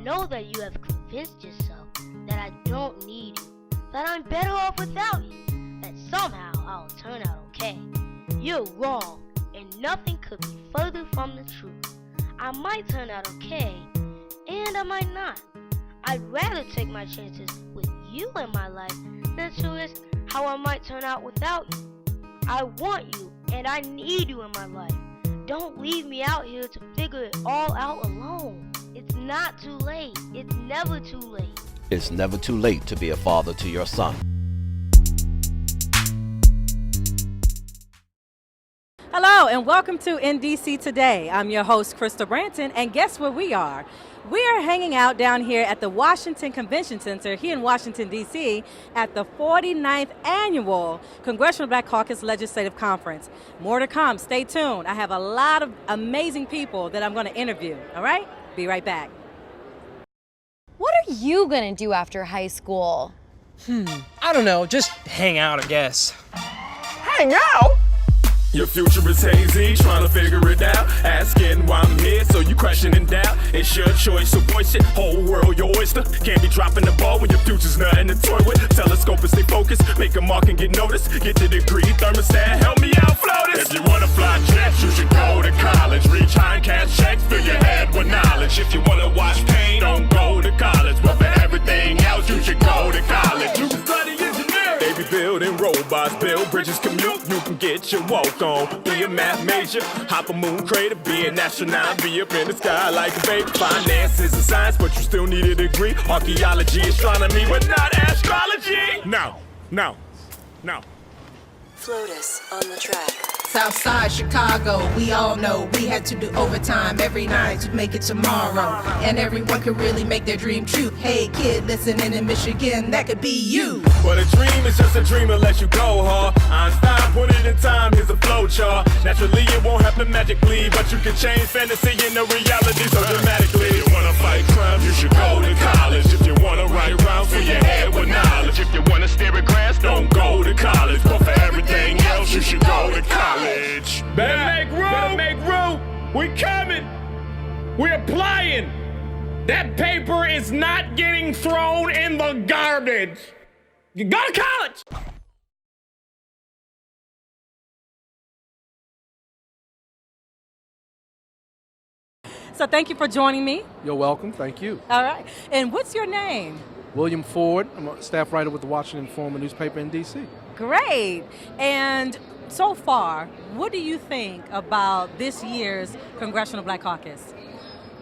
know that you have convinced yourself that I don't need you, that I'm better off without you, that somehow I'll turn out okay. You're wrong, and nothing could be further from the truth. I might turn out okay, and I might not. I'd rather take my chances with you in my life than to risk how I might turn out without you. I want you, and I need you in my life. Don't leave me out here to figure it all out alone. It's not too late. It's never too late. It's never too late to be a father to your son. Hello and welcome to NDC Today. I'm your host, Krista Branton, and guess where we are? We are hanging out down here at the Washington Convention Center here in Washington, D.C. at the 49th Annual Congressional Black Caucus Legislative Conference. More to come. Stay tuned. I have a lot of amazing people that I'm going to interview. All right? Be right back. What are you going to do after high school? I don't know, just hang out, I guess. Hang out? Your future is hazy, trying to figure it out. Asking why I'm here, so you question in doubt. It's your choice, so voice it. Whole world your oyster. Can't be dropping the ball when your future's nothing to toy with. Telescope and stay focused. Make a mark and get noticed. Get your degree, thermostat, help me out, floaters. If you wanna fly jets, you should go to college. Reach high and cash checks, fill your head with knowledge. If you wanna watch pain, don't go to college. But for everything else, you should go to college. You can study engineering. They be building robots, build bridges, commute. You can get your walk on. Be a math major, hop a moon crater, be an astronaut, be up in the sky like a baby. Finances and science, but you still need a degree. Archaeology, astronomy, but not astrology. No. Flotus on the track. Southside Chicago, we all know we had to do overtime every night to make it tomorrow. And everyone could really make their dream true. Hey kid, listening in Michigan, that could be you. But a dream is just a dream unless you go hard. Einstein put it in time, here's a flow chart. Naturally it won't happen magically, but you can change fantasy into reality so dramatically. If you wanna fight crime, you should go to college. If you wanna write rhymes, fill your head with knowledge. If you wanna stare at grass, don't go to college. But for everything else, you should go to college. Better make room. We coming. We're applying. That paper is not getting thrown in the garbage. You go to college. So thank you for joining me. You're welcome. Thank you. All right. And what's your name? William Ford. I'm a staff writer with the Washington Informer newspaper in D.C. Great. And so far, what do you think about this year's Congressional Black Caucus?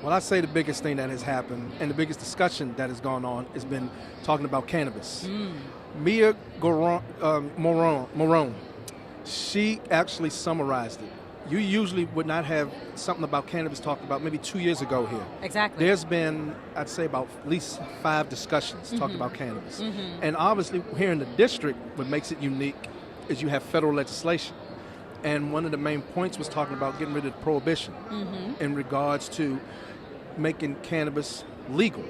Well, I say the biggest thing that has happened and the biggest discussion that has gone on has been talking about cannabis. Mia Morone, she actually summarized it. You usually would not have something about cannabis talked about maybe 2 years ago here. Exactly. There's been, I'd say, about at least 5 discussions talking about cannabis. And obviously here in the district, what makes it unique is you have federal legislation. And one of the main points was talking about getting rid of prohibition in regards to making cannabis legal,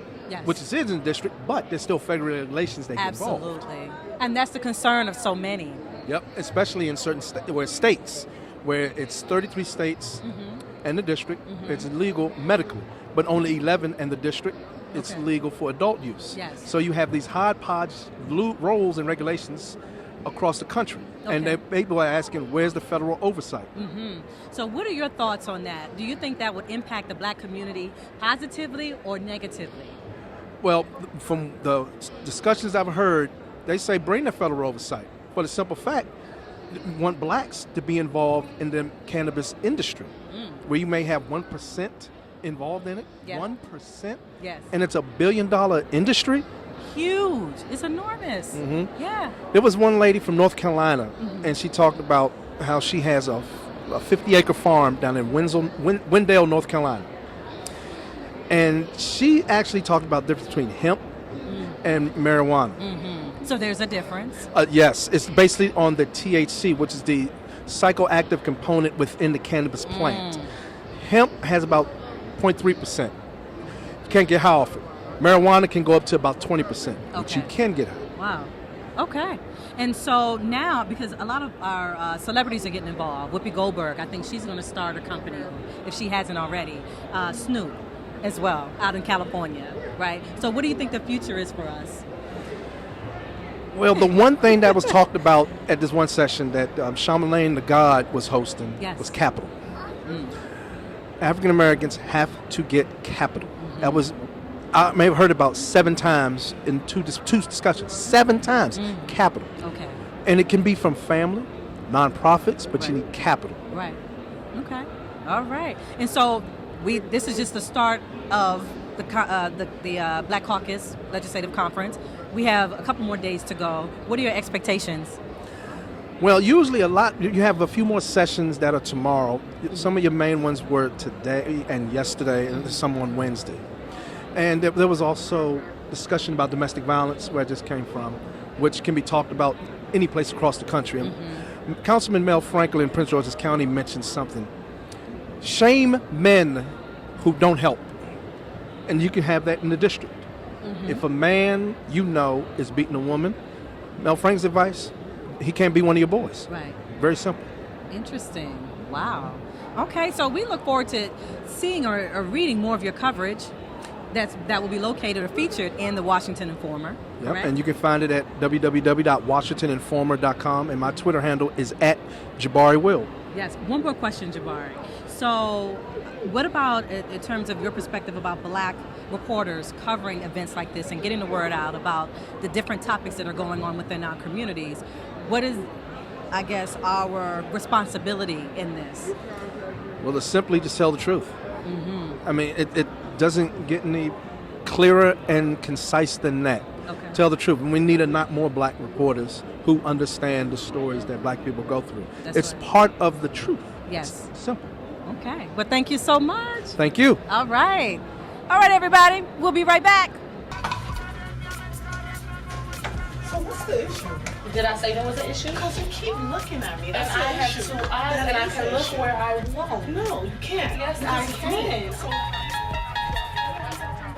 which is in the district, but there's still federal regulations that get involved. Absolutely. And that's the concern of so many. Yep, especially in certain states where it's 33 states and the district, it's legal medically, but only 11 in the district, it's legal for adult use. So you have these hodgepodge rules and regulations across the country. And people are asking, where's the federal oversight? So what are your thoughts on that? Do you think that would impact the black community positively or negatively? Well, from the discussions I've heard, they say bring the federal oversight for the simple fact want blacks to be involved in the cannabis industry, where you may have 1% involved in it. 1%? Yes. And it's $1 billion industry. Huge. It's enormous. Yeah. There was one lady from North Carolina, and she talked about how she has a 50-acre farm down in Wendell, North Carolina. And she actually talked about the difference between hemp and marijuana. So there's a difference? Yes. It's basically on the THC, which is the psychoactive component within the cannabis plant. Hemp has about 0.3%. You can't get high off it. Marijuana can go up to about 20%, but you can get high. Wow. Okay. And so now, because a lot of our celebrities are getting involved, Whoopi Goldberg, I think she's going to start a company, if she hasn't already. Snoop. as well out in California, right? So what do you think the future is for us? Well, the one thing that was talked about at this one session that Charlamagne the God was hosting was capital. African Americans have to get capital. That was, I may have heard about 7 times in two discussions. 7 times capital. Okay. And it can be from family, nonprofits, but you need capital. Right. Okay. All right. And so this is just the start of the Black Caucus Legislative Conference. We have a couple more days to go. What are your expectations? Well, usually you have a few more sessions that are tomorrow. Some of your main ones were today and yesterday, and some on Wednesday. And there was also discussion about domestic violence, where I just came from, which can be talked about any place across the country. And Councilman Mel Franklin in Prince George's County mentioned something. Shame men who don't help. And you can have that in the district. If a man you know is beating a woman, Mel Frank's advice, he can't be one of your boys. Right. Very simple. Interesting. Wow. Okay, so we look forward to seeing or reading more of your coverage that will be located or featured in the Washington Informer. Yep, correct? and you can find it at www.washingtoninformer.com, and my Twitter handle is @JabariWill. Yes. One more question, Jabari. So what about in terms of your perspective about Black reporters covering events like this and getting the word out about the different topics that are going on within our communities? What is, I guess, our responsibility in this? Well, it's simply to tell the truth. I mean, it doesn't get any clearer and concise than that. Okay. Tell the truth. And we need not more Black reporters who understand the stories that Black people go through. It's right. part of the truth. Yes. It's simple. Okay. Well, thank you so much. Thank you. All right. All right, everybody. We'll be right back. So what's the issue? Did I say there was an issue? Because you keep looking at me. That's and I have 2 eyes and I can look where I want. No, you can't. Yes, I can.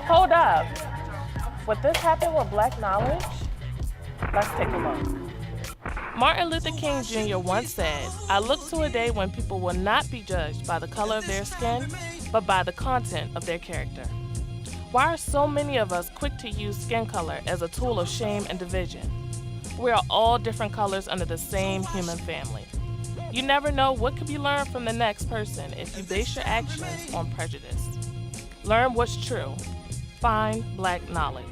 Hold up. Would this happen with Black knowledge? Let's take a look. Martin Luther King Jr. once said, "I look to a day when people will not be judged by the color of their skin, but by the content of their character." Why are so many of us quick to use skin color as a tool of shame and division? We are all different colors under the same human family. You never know what could be learned from the next person if you base your actions on prejudice. Learn what's true. Find Black knowledge.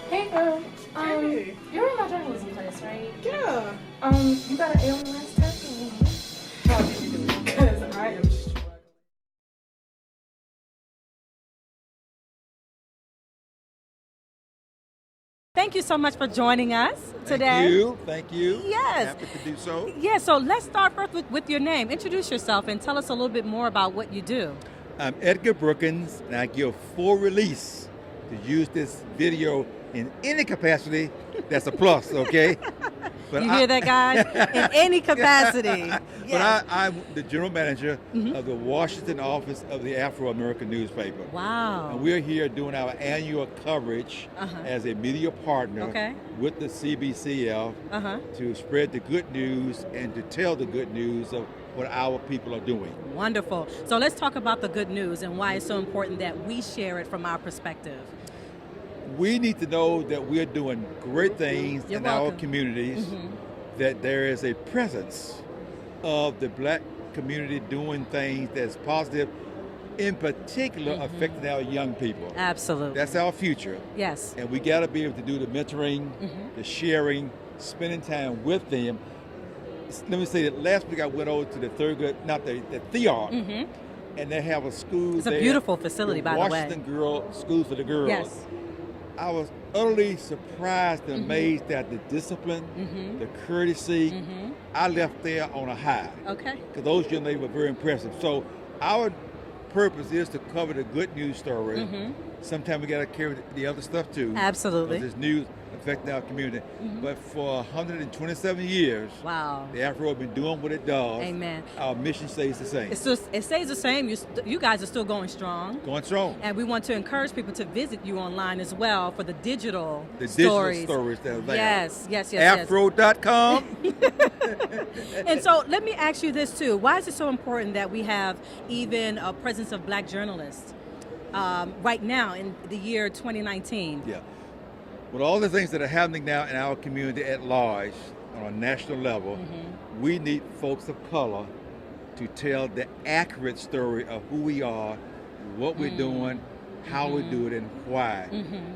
Hey girl, Hey. you're in my journalism class, right? Yeah. You got an A on the last test? How did you do it? Because I am struggling. Thank you so much for joining us today. Thank you. Yes. Happy to do so. Yeah, so let's start first with your name. Introduce yourself and tell us a little bit more about what you do. I'm Edgar Brookins, and I give full release to use this video in any capacity. That's a plus, okay? But you hear that, guys? In any capacity. But I'm the general manager of the Washington office of the Afro-American newspaper. Wow. And we're here doing our annual coverage as a media partner with the CBCF to spread the good news and to tell the good news of what our people are doing. Wonderful. So let's talk about the good news and why it's so important that we share it from our perspective. We need to know that we're doing great things You're in welcome. our communities, that there is a presence of the Black community doing things that's positive, in particular affecting our young people. Absolutely. That's our future. Yes. And we got to be able to do the mentoring, the sharing, spending time with them. Let me say that last week I went over to the Theart, and they have a school It's a there, beautiful facility, by the way. Washington Girl School for the Girls. Yes. I was utterly surprised and amazed at the discipline, the courtesy. I left there on a high. Okay. Because those young ladies were very impressive. So our purpose is to cover the good news story. Sometimes we got to carry the other stuff too. Absolutely. Because there's news affecting our community. But for 127 years, wow, the Afro has been doing what it does. Amen. Our mission stays the same. It stays the same. You guys are still going strong. Going strong. And we want to encourage people to visit you online as well for the digital stories. Digital stories that are there. Yes. Afro.com. And so let me ask you this too. Why is it so important that we have even a presence of Black journalists right now in the year 2019? Yeah. With all the things that are happening now in our community at large on a national level, we need folks of color to tell the accurate story of who we are, what we're doing, how we do it, and why.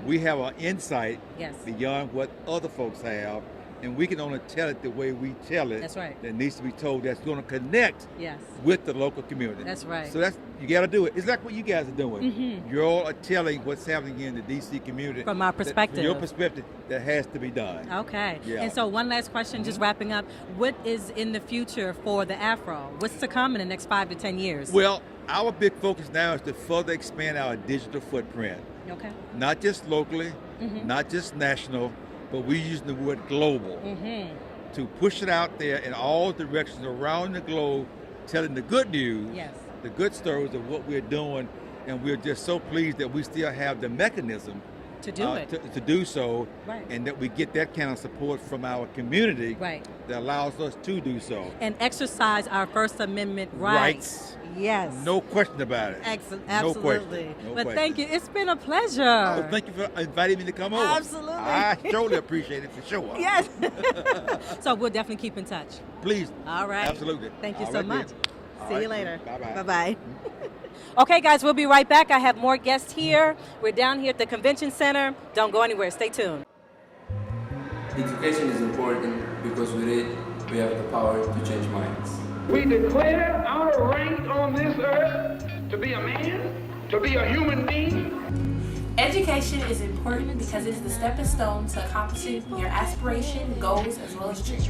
We have an insight beyond what other folks have, and we can only tell it the way we tell it. That's right. That needs to be told. That's going to connect with the local community. That's right. So you got to do it. It's like what you guys are doing. You all are telling what's happening in the D.C. community. From our perspective. From your perspective, that has to be done. Okay. Yeah. And so one last question, just wrapping up. What is in the future for the Afro? What's to come in the next 5 to 10 years? Well, our big focus now is to further expand our digital footprint. Okay. Not just locally, not just national, but we're using the word global to push it out there in all directions around the globe, telling the good news, the good stories of what we're doing, and we're just so pleased that we still have the mechanism to do it, to do so, and that we get that kind of support from our community that allows us to do so. And exercise our First Amendment rights. Yes. No question about it. Excellent. No Absolutely. question. No But question. thank you. It's been a pleasure. Oh, thank you for inviting me to come over. Absolutely. I surely appreciate it for sure. Yes. So we'll definitely keep in touch. Please. All right. Absolutely. Thank you All so right, much. then. See All you right, later. Bye-bye. Bye-bye. Okay, guys, we'll be right back. I have more guests here. We're down here at the convention center. Don't go anywhere. Stay tuned. Education is important because with it, we have the power to change minds. We declare our right on this earth to be a man, to be a human being. Education is important because it is the stepping stone to accomplishing your aspiration, goals, as well as dreams.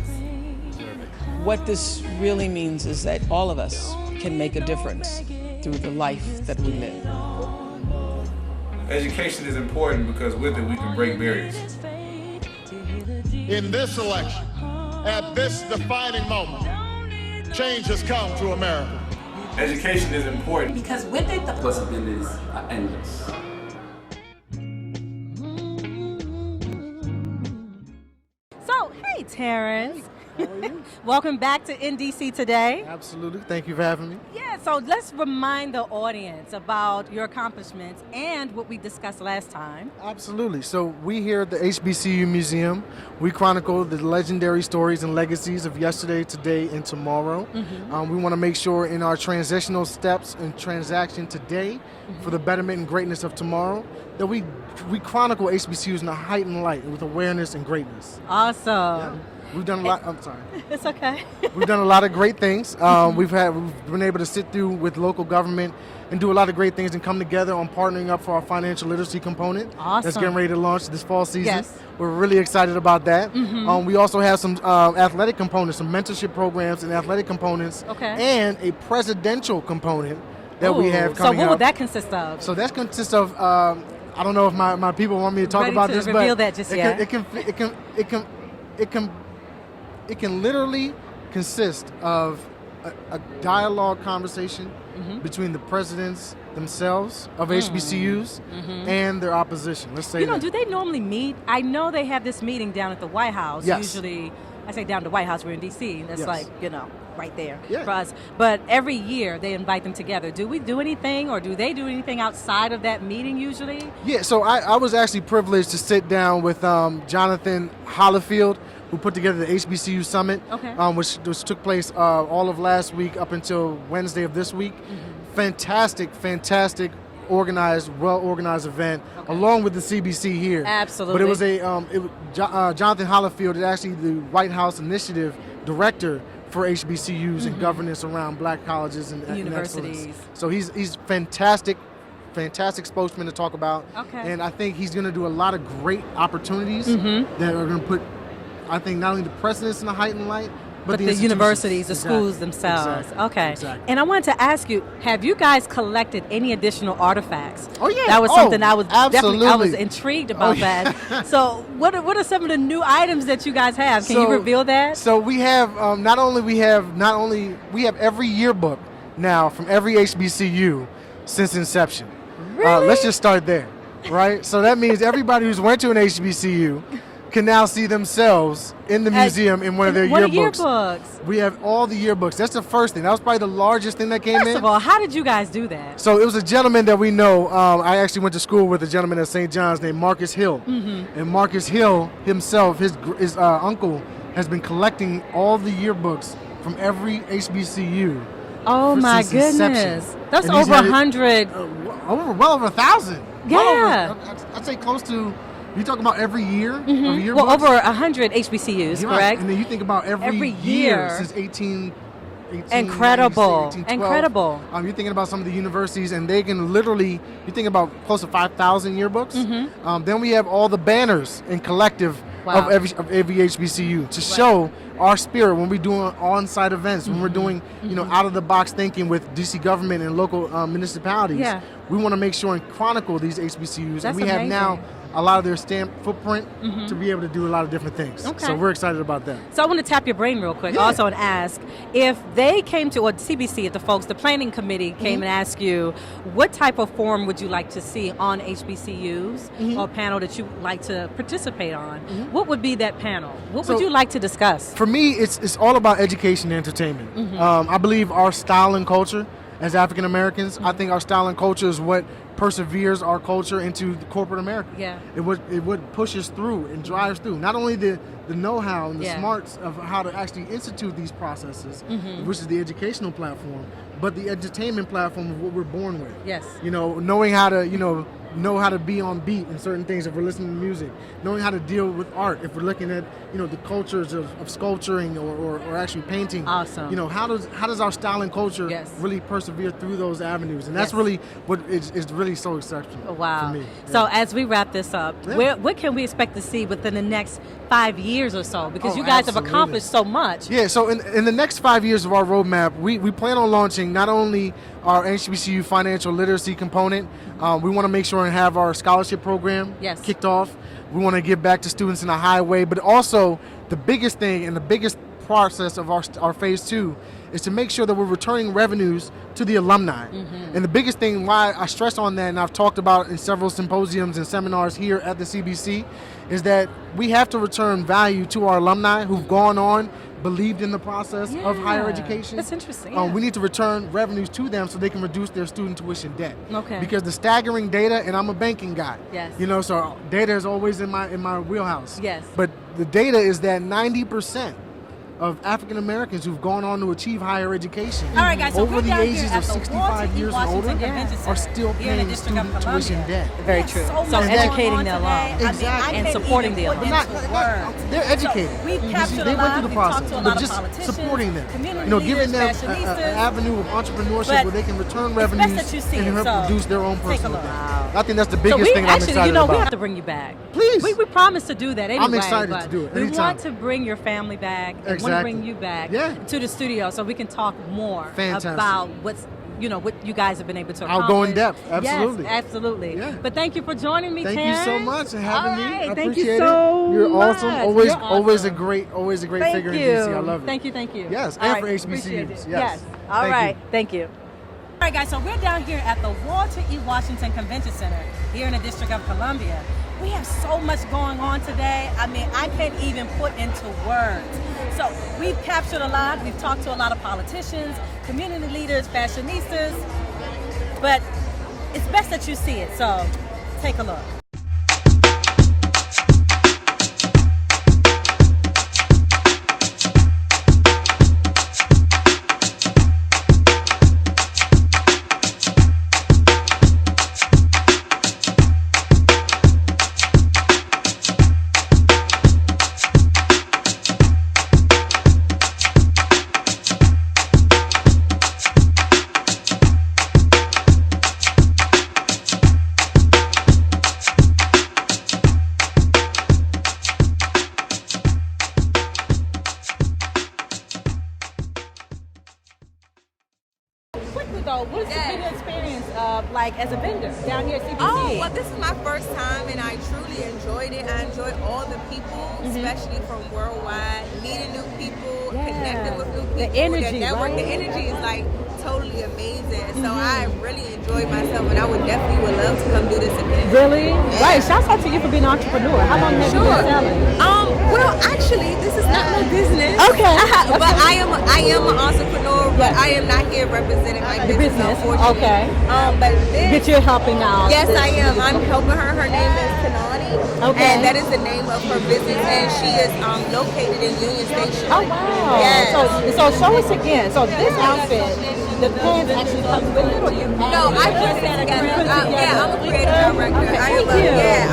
What this really means is that all of us can make a difference through the life that we live. Education is important because with it we can break barriers. In this election, at this defining moment, change has come to America. Education is important because with it the possibilities are endless. So, hey, Terrence. How are you? Welcome back to NDC Today. Absolutely. Thank you for having me. Yeah, so let's remind the audience about your accomplishments and what we discussed last time. Absolutely. So we here at the HBCU Museum, we chronicle the legendary stories and legacies of yesterday, today, and tomorrow. We want to make sure in our transitional steps and transaction today for the betterment and greatness of tomorrow that we chronicle HBCUs in a heightened light with awareness and greatness. Awesome. Yeah. We've done a lot. I'm sorry. It's okay. We've done a lot of great things. We've been able to sit through with local government and do a lot of great things and come together on partnering up for our financial literacy component. Awesome. That's getting ready to launch this fall season. Yes. We're really excited about that. We also have some athletic components, some mentorship programs and athletic components, and a presidential component that we have coming up. So what would that consist of? So that consists of, I don't know if my people want me to talk about this, reveal but that just yet. It can literally consist of a dialogue conversation between the presidents themselves of HBCUs and their opposition. Let's say do they normally meet? I know they have this meeting down at the White House. Yes. Usually, I say down at the White House, we're in D.C. That's Yes. right there for us. But every year they invite them together. Do we do anything or do they do anything outside of that meeting usually? Yeah, so I was actually privileged to sit down with Jonathan Hollifield, who put together the HBCU Summit, which took place all of last week up until Wednesday of this week. Fantastic organized, well-organized event, along with the CBC here. Absolutely. But it was Jonathan Hollifield is actually the White House Initiative Director for HBCUs and governance around Black colleges and universities. And so he's fantastic spokesman to talk about. Okay. And I think he's going to do a lot of great opportunities that are going to put, I think, not only the presidents in a heightened light, But the universities, the schools themselves. Exactly. Okay. Exactly. And I wanted to ask you, have you guys collected any additional artifacts? Oh, yeah. That was something I was absolutely. I was intrigued about that. So what are some of the new items that you guys have? Can you reveal that? So we have not only we have every yearbook now from every HBCU since inception. Really? Let's just start there, right? So that means everybody who's went to an HBCU can now see themselves in the museum in one of their yearbooks. We have all the yearbooks. That's the first thing. That was probably the largest thing that came in. First of all, how did you guys do that? So it was a gentleman that we know. I actually went to school with a gentleman at St. John's named Marcus Hill. Mm-hmm. And Marcus Hill himself, his uncle, has been collecting all the yearbooks from every HBCU. Oh my goodness. Inception. That's And he's over had it- 100. well over 1,000. Yeah. Well over, I'd say close to. You talking about every year of yearbooks? Well, over 100 HBCUs, You're right. correct? And then you think about every year since 18. Incredible. 1812. Incredible. You're thinking about some of the universities, and they can literally, you think about close to 5,000 yearbooks. Then we have all the banners in collective of every HBCU to show our spirit when we're doing on-site events, when we're doing, out-of-the-box thinking with DC government and local municipalities. Yeah. We want to make sure and chronicle these HBCUs. That's and we have amazing. now a lot of their stamp footprint to be able to do a lot of different things. Okay. So we're excited about that. So I want to tap your brain real quick also and ask if they came to, or CBC, if the folks, the planning committee came and asked you, what type of forum would you like to see on HBCUs or panel that you would like to participate on? What would be that panel? What would you like to discuss? For me, it's all about education and entertainment. I believe our style and culture as African Americans, I think our style and culture is what perseveres our culture into the corporate America. Yeah. It would push us through and drive us through. Not only the know-how and the smarts of how to actually institute these processes, which is the educational platform, but the entertainment platform of what we're born with. Yes. Knowing how to, know how to be on beat in certain things if we're listening to music, knowing how to deal with art if we're looking at the cultures of sculpturing or actually painting. Awesome. How does our style and culture really persevere through those avenues, and that's really what is really so exceptional Wow. for me. So as we wrap this up, what can we expect to see within the next 5 years or so? Because you guys have accomplished so much. Yeah, so in the next 5 years of our roadmap, we plan on launching not only our HBCU financial literacy component, we want to make sure and have our scholarship program kicked off. We want to give back to students in a high way, but also the biggest thing and the biggest process of our phase 2 is to make sure that we're returning revenues to the alumni. And the biggest thing why I stress on that, and I've talked about in several symposiums and seminars here at the CBC, is that we have to return value to our alumni who've gone on, believed in the process of higher education. That's interesting. We need to return revenues to them so they can reduce their student tuition debt. Okay. Because the staggering data, and I'm a banking guy. Yes. So data is always in my wheelhouse. Yes. But the data is that 90% of African Americans who've gone on to achieve higher education All right, guys, so over we're the down ages here of at the 65 years and Washington older Convention Center are still here in the paying District of student Columbia. tuition debt. Very true. much So going educating on the today. alum Exactly. and supporting the alum. They're educated. So we've They captured a went lot. through the We've process, talked to a but lot of just politicians, supporting them. community Giving them leaders, an fashionistas. avenue of entrepreneurship But where they can return it's revenues best that you see and it, help so reduce their own take a personal look. debt. I think that's the So biggest we thing that I'm actually, excited we about. have to bring you back. Please. We promised to do that anyway. I'm excited but to do it We anytime. want to bring your family back. And want to Exactly. bring you back Yeah. to the studio so we can talk more Fantastic. about what you guys have been able to accomplish. I'll go in depth. Absolutely. Yes, absolutely. Yeah. But thank you for joining me, Thank you Terrence. so much for having me. All right, I thank appreciate you so it. You're much. awesome. You're Always a awesome. great Thank figure you. in DC. I love it. Thank you. Yes, All and right, for appreciate HBCUs. it. Yes. All Thank right. you. Thank you. All right, guys, so we're down here at the Walter E. Washington Convention Center here in the District of Columbia. We have so much going on today. I mean, I can't even put into words. So we've captured a lot. We've talked to a lot of politicians, community leaders, fashionistas, but it's best that you see it. So take a look. like as a vendor down here at CBC? Oh, well, this is my first time, and I truly enjoyed it. I enjoyed all the people, especially from worldwide, meeting new people, connecting with new people. The energy, the network, right? The energy is like totally amazing. So I really enjoyed myself, and I would love to come do this again. Really? Yeah. Right. Shouts out to you for being an entrepreneur. How long have you been selling? Well, actually, this is not my business. Okay. But I am an entrepreneur, but I am not here representing my business, unfortunately. Okay. But you're helping out. Yes, I am. I'm helping her. Her name is Kanani. Okay. And that is the name of her business, and she is located in Union Station. Oh, wow. Yes. So show us again. So this outfit, the pants actually comes with it, or you No, I put it together. I'm a creative director.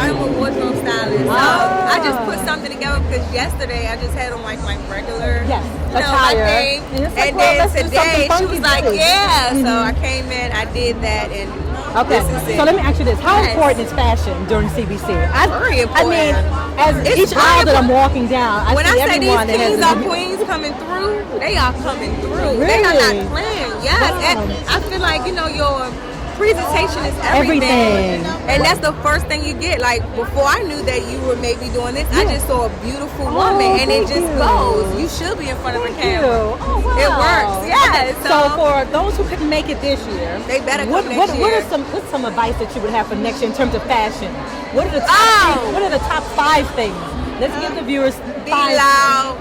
I'm a wardrobe stylist. So I just put something together because yesterday I just had on like my regular attire. thing. And, then today she was like, so I came in, I did that, and okay. this is it. So let me ask you this: how important is fashion during CBC? Very important. I mean, as each aisle that I'm walking down, when I say these kings are queens coming through, they are coming through. Really? They are not playing. Yes, and I feel like your presentation is everything. And that's the first thing you get. Like before I knew that you were maybe doing this, I just saw a beautiful woman, and it just goes. You should be in front of a camera. Oh, wow. It works. Yes. So for those who couldn't make it this year, they better come next year. What's some advice that you would have for next year in terms of fashion? What are the top 5 things? Let's give the viewers 5. Be loud.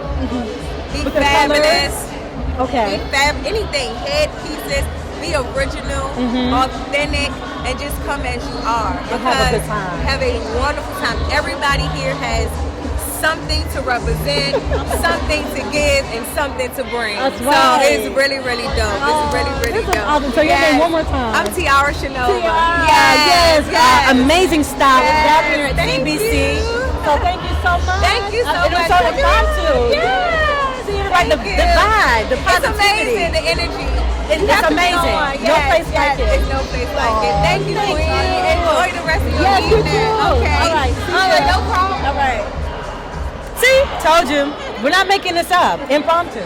Be fabulous. Okay. Be anything. Headpieces. Be original, authentic, and just come as you are. Have a good time. Have a wonderful time. Everybody here has something to represent, something to give, and something to bring. That's right. So it's really, really dope. It's really dope. Awesome. So your name one more time. I'm Tiara Shanova. Yes. Amazing style down here at CBC. So thank you so much. Thank you so much. It was so impromptu. Yeah. Like the vibe, the positivity. It's amazing, the energy. It's amazing. No place like it. It's no place like it. Thank you, Queen. Enjoy the rest of your evening. You too. Okay. All right. No problem. All right. See, told you. We're not making this up. Impromptu.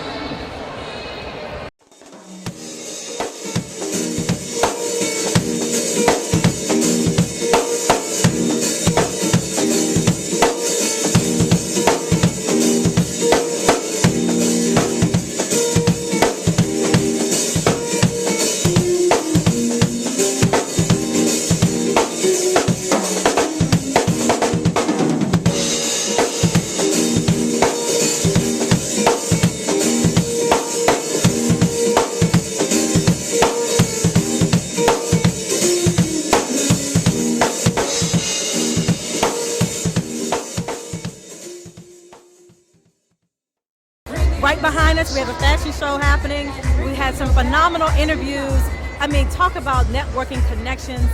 Right behind us, we have a fashion show happening. We had some phenomenal interviews. I mean, talk about networking connections.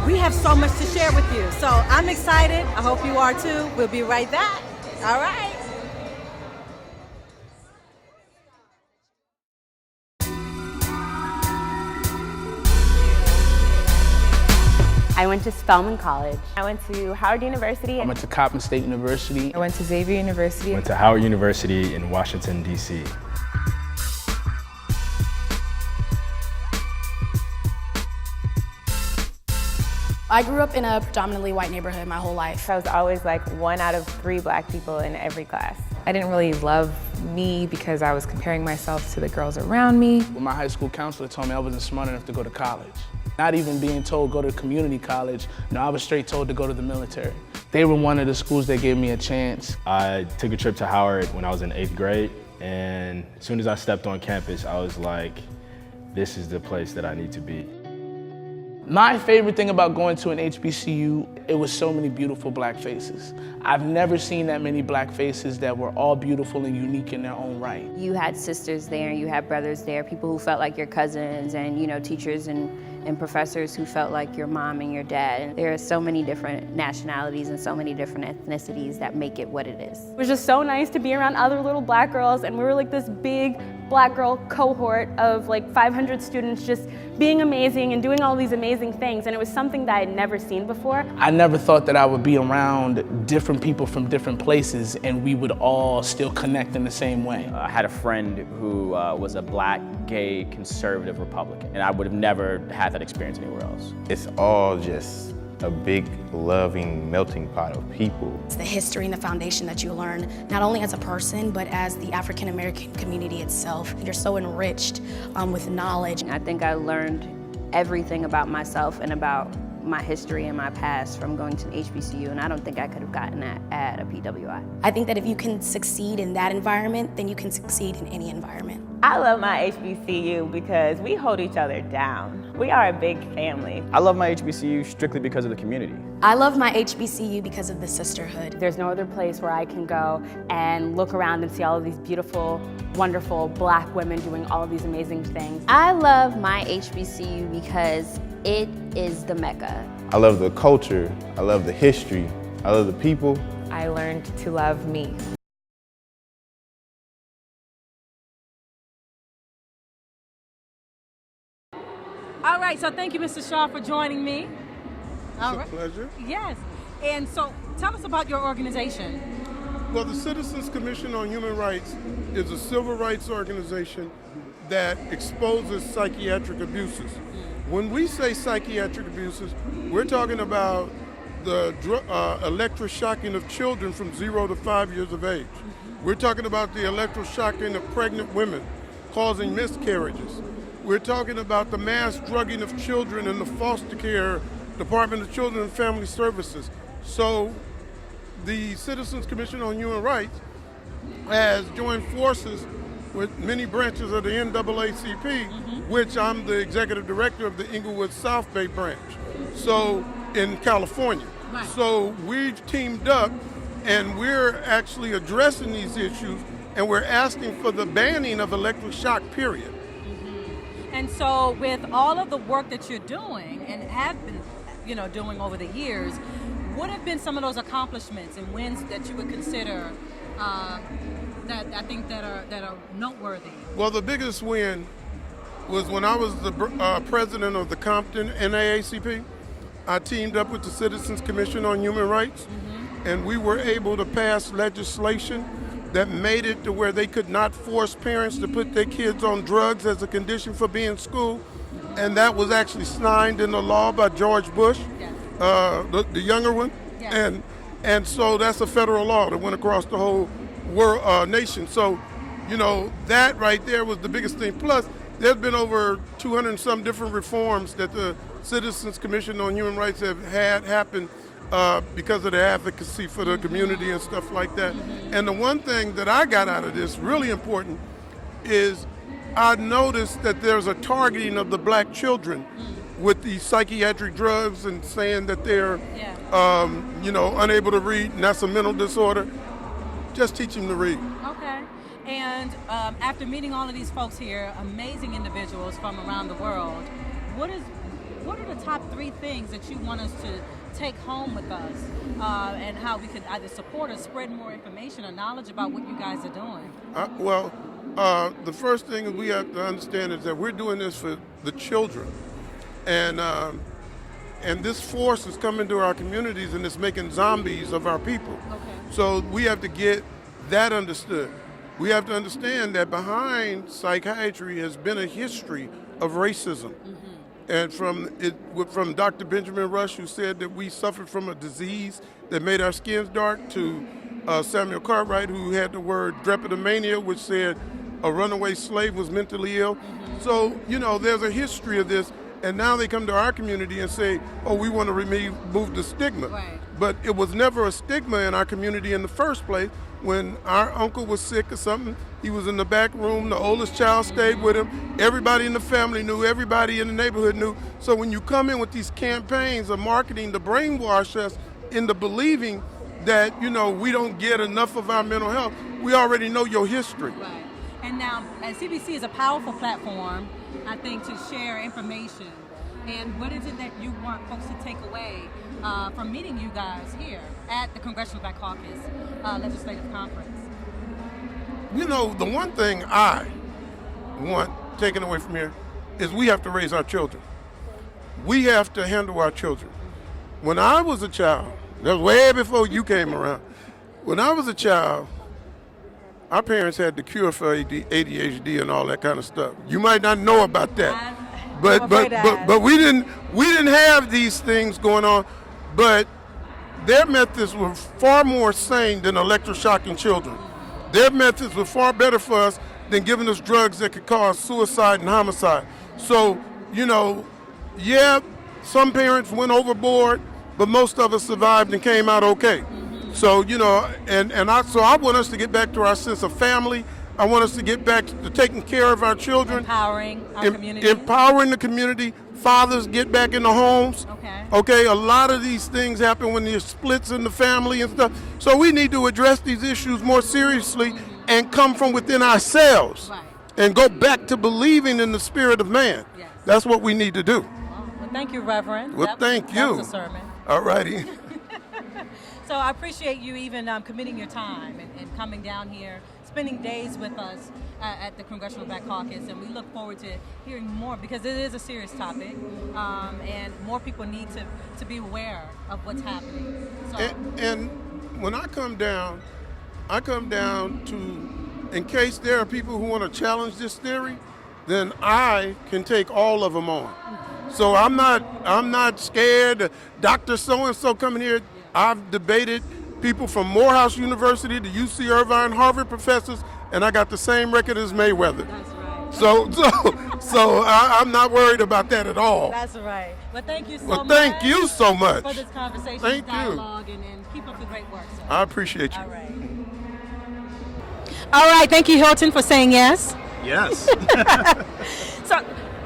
We have so much to share with you. So I'm excited. I hope you are too. We'll be right back. All right. I went to Spelman College. I went to Howard University. I went to Coppin State University. I went to Xavier University. I went to Howard University in Washington, D.C. I grew up in a predominantly white neighborhood my whole life. I was always like 1 out of 3 black people in every class. I didn't really love me because I was comparing myself to the girls around me. Well, my high school counselor told me I wasn't smart enough to go to college. Not even being told go to community college, no, I was straight told to go to the military. They were one of the schools that gave me a chance. I took a trip to Howard when I was in 8th grade, and as soon as I stepped on campus, I was like, this is the place that I need to be. My favorite thing about going to an HBCU, it was so many beautiful black faces. I've never seen that many black faces that were all beautiful and unique in their own right. You had sisters there, you had brothers there, people who felt like your cousins, and teachers and professors who felt like your mom and your dad. And there are so many different nationalities and so many different ethnicities that make it what it is. It was just so nice to be around other little black girls, and we were like this big black girl cohort of like 500 students just being amazing and doing all these amazing things, and it was something that I had never seen before. I never thought that I would be around different people from different places and we would all still connect in the same way. I had a friend who was a black, gay, conservative Republican, and I would have never had that experience anywhere else. It's all just a big, loving, melting pot of people. It's the history and the foundation that you learn, not only as a person, but as the African American community itself. You're so enriched with knowledge. I think I learned everything about myself and about my history and my past from going to an HBCU, and I don't think I could have gotten that at a PWI. I think that if you can succeed in that environment, then you can succeed in any environment. I love my HBCU because we hold each other down. We are a big family. I love my HBCU strictly because of the community. I love my HBCU because of the sisterhood. There's no other place where I can go and look around and see all of these beautiful, wonderful black women doing all of these amazing things. I love my HBCU because it is the Mecca. I love the culture, I love the history, I love the people. I learned to love me. All right, so thank you, Mr. Shaw, for joining me. All right. It's a pleasure. Yes, and so tell us about your organization. Well, the Citizens Commission on Human Rights is a civil rights organization that exposes psychiatric abuses. When we say psychiatric abuses, we're talking about the electroshocking of children from 0 to 5 years of age. We're talking about the electroshocking of pregnant women, causing miscarriages. We're talking about the mass drugging of children in the foster care Department of Children and Family Services. So the Citizens Commission on Human Rights has joined forces with many branches of the NAACP, which I'm the executive director of the Inglewood South Bay branch, so in California. Right. So we've teamed up and we're actually addressing these issues, and we're asking for the banning of electroshock, period. And so with all of the work that you're doing and have been, doing over the years, what have been some of those accomplishments and wins that you would consider that I think that are noteworthy? Well, the biggest win was when I was the president of the Compton NAACP. I teamed up with the Citizens Commission on Human Rights, and we were able to pass legislation that made it to where they could not force parents to put their kids on drugs as a condition for being in school. And that was actually signed into law by George Bush, the younger one. Yes. And so that's a federal law that went across the whole world, nation. So, that right there was the biggest thing. Plus, there's been over 200 and some different reforms that the Citizens Commission on Human Rights have had happen because of the advocacy for the community and stuff like that. And the one thing that I got out of this, really important, is I noticed that there's a targeting of the black children with these psychiatric drugs and saying that they're, unable to read, and that's a mental disorder. Just teach them to read. Okay. And after meeting all of these folks here, amazing individuals from around the world, what are the top 3 things that you want us to take home with us, and how we could either support or spread more information or knowledge about what you guys are doing? The first thing we have to understand is that we're doing this for the children, and this force is coming to our communities and it's making zombies of our people. Okay. So we have to get that understood. We have to understand that behind psychiatry has been a history of racism. And from Dr. Benjamin Rush, who said that we suffered from a disease that made our skins dark, to Samuel Cartwright, who had the word drapetomania, which said a runaway slave was mentally ill. So, there's a history of this, and now they come to our community and say, oh, we want to remove the stigma. Right. But it was never a stigma in our community in the first place. When our uncle was sick or something, he was in the back room, the oldest child stayed with him. Everybody in the family knew, everybody in the neighborhood knew. So when you come in with these campaigns of marketing to brainwash us into believing that, we don't get enough of our mental health, we already know your history. Right. And now, CBC is a powerful platform, I think, to share information. And what is it that you want folks to take away from meeting you guys here at the Congressional Black Caucus Legislative Conference? The one thing I want taken away from here is we have to raise our children. We have to handle our children. When I was a child, that was way before you came around. When I was a child, our parents had the cure for ADHD and all that kind of stuff. You might not know about that, but we didn't have these things going on. But their methods were far more sane than electroshocking children. Their methods were far better for us than giving us drugs that could cause suicide and homicide. So, you know, yeah, some parents went overboard, but most of us survived and came out okay. So, you know, so I want us to get back to our sense of family. I want us to get back to taking care of our children. Empowering our community. Empowering the community. Fathers get back in the homes. Okay, a lot of these things happen when there's splits in the family and stuff. So we need to address these issues more seriously and come from within ourselves and go back to believing in the spirit of man. Yes. That's what we need to do. Well, thank you, Reverend. Well, thank you. That was a sermon. All righty. So I appreciate you even committing your time and coming down here, spending days with us at the Congressional Black Caucus, and we look forward to hearing more because it is a serious topic, and more people need to be aware of what's happening. So. And when I come down to, in case there are people who want to challenge this theory, then I can take all of them on. So I'm not scared. Dr. So-and-so coming here. I've debated people from Morehouse University to UC Irvine, Harvard professors, and I got the same record as Mayweather. That's right. So I'm not worried about that at all. That's right. Well, thank you so well, much. Thank you so much for this conversation, thank dialogue, and keep up the great work. Sir. I appreciate you. All right. All right. Thank you, Hilton, for saying yes. Yes. So,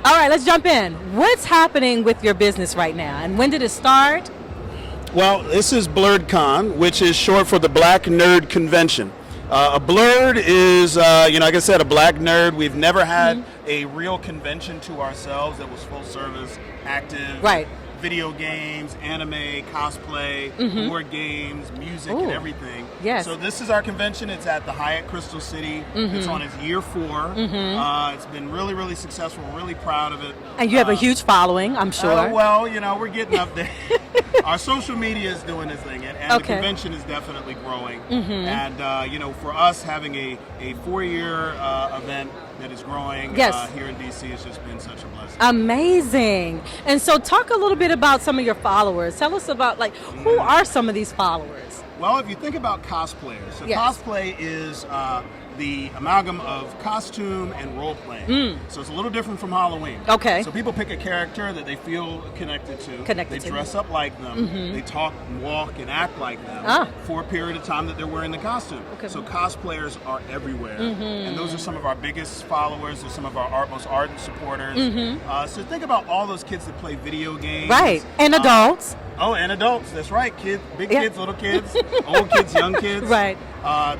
all right, let's jump in. What's happening with your business right now, and when did it start? Well, this is BlurredCon, which is short for the Black Nerd Convention. A Blurred is, like I said, a black nerd. We've never had a real convention to ourselves that was full service, active. Right. Video games, anime, cosplay, board games, music, and everything. Yes. So this is our convention. It's at the Hyatt Crystal City. It's on its year 4. It's been really, really successful. We're really proud of it. And you have a huge following, I'm sure. Well, we're getting up there. Our social media is doing its thing, and the convention is definitely growing. And, for us having a 4-year event that is growing here in D.C. has just been such a blessing. Amazing. And so talk a little bit about some of your followers. Tell us about, who are some of these followers? Well, if you think about cosplayers, so cosplay is the amalgam of costume and role playing. So it's a little different from Halloween. Okay. So people pick a character that they feel connected to. They dress up like them. They talk, walk, and act like them for a period of time that they're wearing the costume. So cosplayers are everywhere. And those are some of our biggest followers. They're some of our most ardent supporters. So think about all those kids that play video games. Right. And adults. And adults. That's right. Kids, big kids, little kids, old kids, young kids. Right.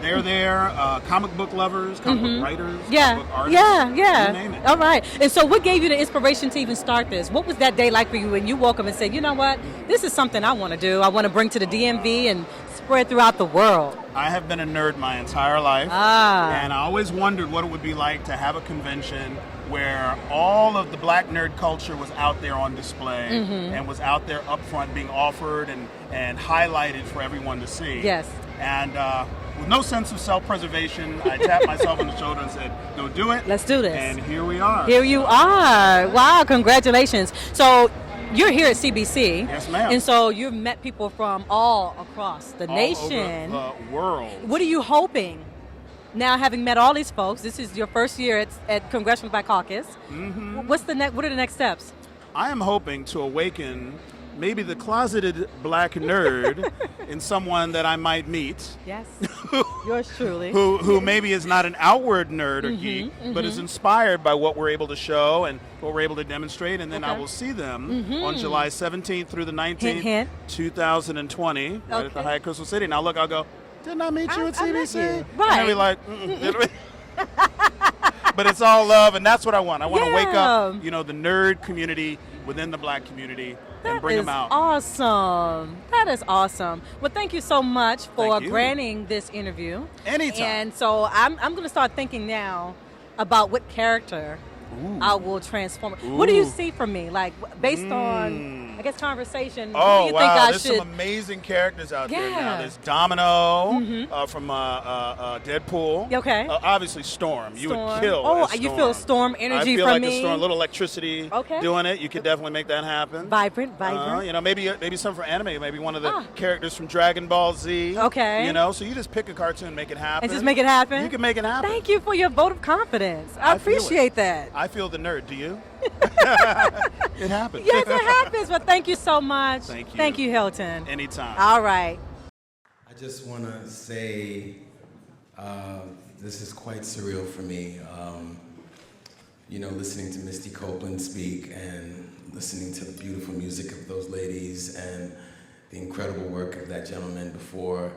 They're there. Comic book lovers, comic book writers, yeah, comic book artists. Yeah. You name it. All right. And so what gave you the inspiration to even start this? What was that day like for you when you woke up and said, you know what, this is something I want to do. I want to bring to the DMV and spread throughout the world. I have been a nerd my entire life. And I always wondered what it would be like to have a convention where all of the black nerd culture was out there on display and was out there up front being offered and highlighted for everyone to see. Yes. And with no sense of self-preservation, I tapped myself on the shoulder and said, go do it. Let's do this. And here we are. Here you are. Wow, congratulations. So you're here at CBC. Yes, ma'am. And so you've met people from all across the nation. All over the world. What are you hoping? Now, having met all these folks, this is your first year at Congressional Black Caucus. What are the next steps? I am hoping to awaken maybe the closeted black nerd in someone that I might meet. Yes, yours truly. Who maybe is not an outward nerd or geek, but is inspired by what we're able to show and what we're able to demonstrate. And then I will see them on July 17th through the 19th, 2020, right at the Hyatt Crystal City. Now look, I'll go, didn't I meet you at CBC? Right. And they'll be like, but it's all love, and that's what I want. I want to wake up, the nerd community within the black community and bring them out. Awesome. That is awesome. Well, thank you so much for granting this interview. Anytime. And so I'm going to start thinking now, about what character I will transform. What do you see from me? Like, based on, I guess, conversation, Oh, what do you wow. think I There's should... some amazing characters out there now. Yeah. There's Domino from Deadpool. Okay. Obviously, Storm. You would Storm. kill Oh, as Storm. you feel Storm energy I feel from like me? a Storm, little electricity doing it. You could definitely make that happen. Vibrant. You know, maybe some for anime. Maybe one of the characters from Dragon Ball Z. Okay. You know, so you just pick a cartoon, make it happen. And just make it happen? You can make it happen. Thank you for your vote of confidence. I appreciate that. I feel the nerd. Do you? It happens. Yes, it happens. Well, thank you so much. Thank you. Thank you, Hilton. Anytime. All right. I just want to say this is quite surreal for me. You know, listening to Misty Copeland speak and listening to the beautiful music of those ladies and the incredible work of that gentleman before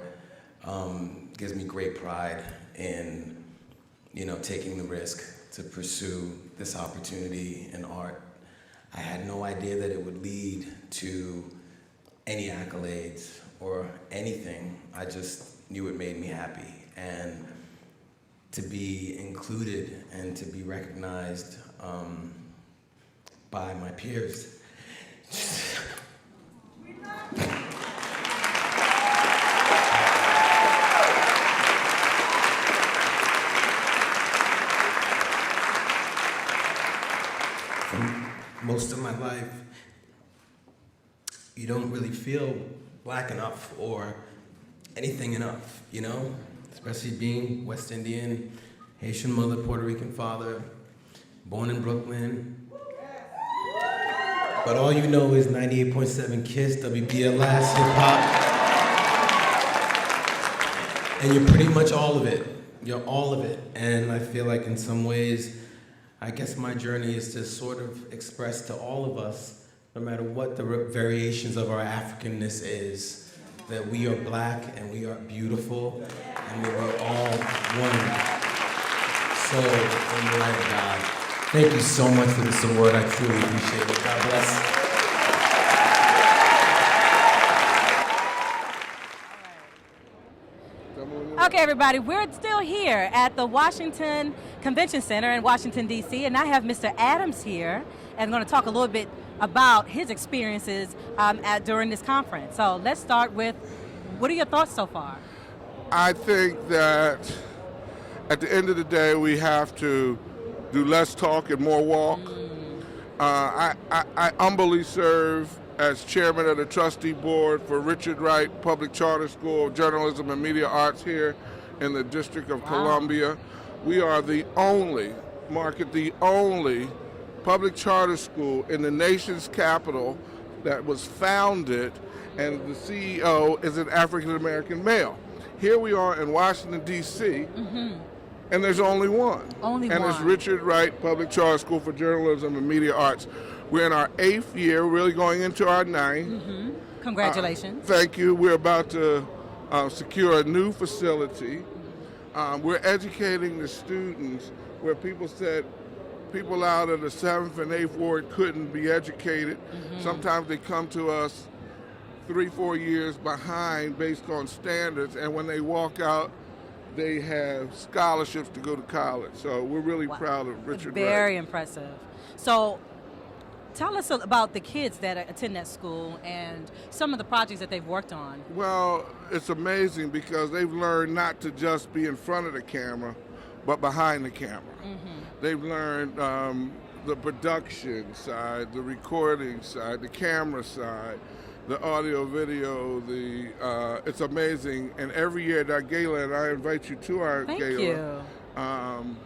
gives me great pride in, you know, taking the risk to pursue this opportunity in art. I had no idea that it would lead to any accolades or anything. I just knew it made me happy. And to be included and to be recognized by my peers. Most of my life, you don't really feel black enough or anything enough, you know? Especially being West Indian, Haitian mother, Puerto Rican father, born in Brooklyn. But all you know is 98.7 KISS, WBLS, hip hop. And you're pretty much all of it. You're all of it. And I feel like in some ways, I guess my journey is to sort of express to all of us, no matter what the variations of our Africanness is, that we are black and we are beautiful and we are all one. So, in the light of God, thank you so much for this award. I truly appreciate it. God bless. Okay, everybody, we're still here at the Washington Convention Center in Washington, D.C., and I have Mr. Adams here, and I'm going to talk a little bit about his experiences during this conference. So let's start with, what are your thoughts so far? I think that at the end of the day, we have to do less talk and more walk. I humbly serve as chairman of the trustee board for Richard Wright Public Charter School of Journalism and Media Arts here in the District of Columbia. We are the only public charter school in the nation's capital that was founded, and the CEO is an African-American male. Here we are in Washington, D.C., and there's only one. And it's Richard Wright Public Charter School for Journalism and Media Arts. We're in our 8th year, really going into our 9th. Congratulations. Thank you. We're about to secure a new facility. We're educating the students where people said people out of the 7th and 8th ward couldn't be educated. Sometimes they come to us 3-4 years behind based on standards, and when they walk out, they have scholarships to go to college. So we're really proud of Richard Wright. Very impressive. So tell us about the kids that attend that school and some of the projects that they've worked on. Well, it's amazing because they've learned not to just be in front of the camera, but behind the camera. They've learned the production side, the recording side, the camera side, the audio, video, it's amazing. And every year at our gala, and I invite you to our gala. Thank you.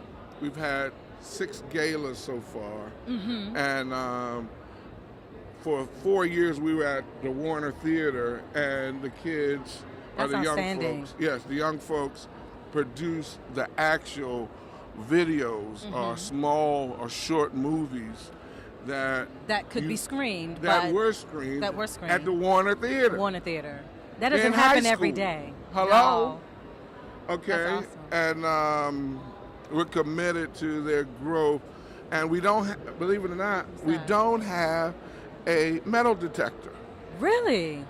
We've had 6 galas so far. And for 4 years we were at the Warner Theater, and the kids are the young folks. Yes, the young folks produce the actual videos or small or short movies that could be screened. That were screened at the Warner Theater. That doesn't happen every day. Hello? No. Okay. That's awesome. And we're committed to their growth. And we don't, believe it or not, we don't have a metal detector. Really?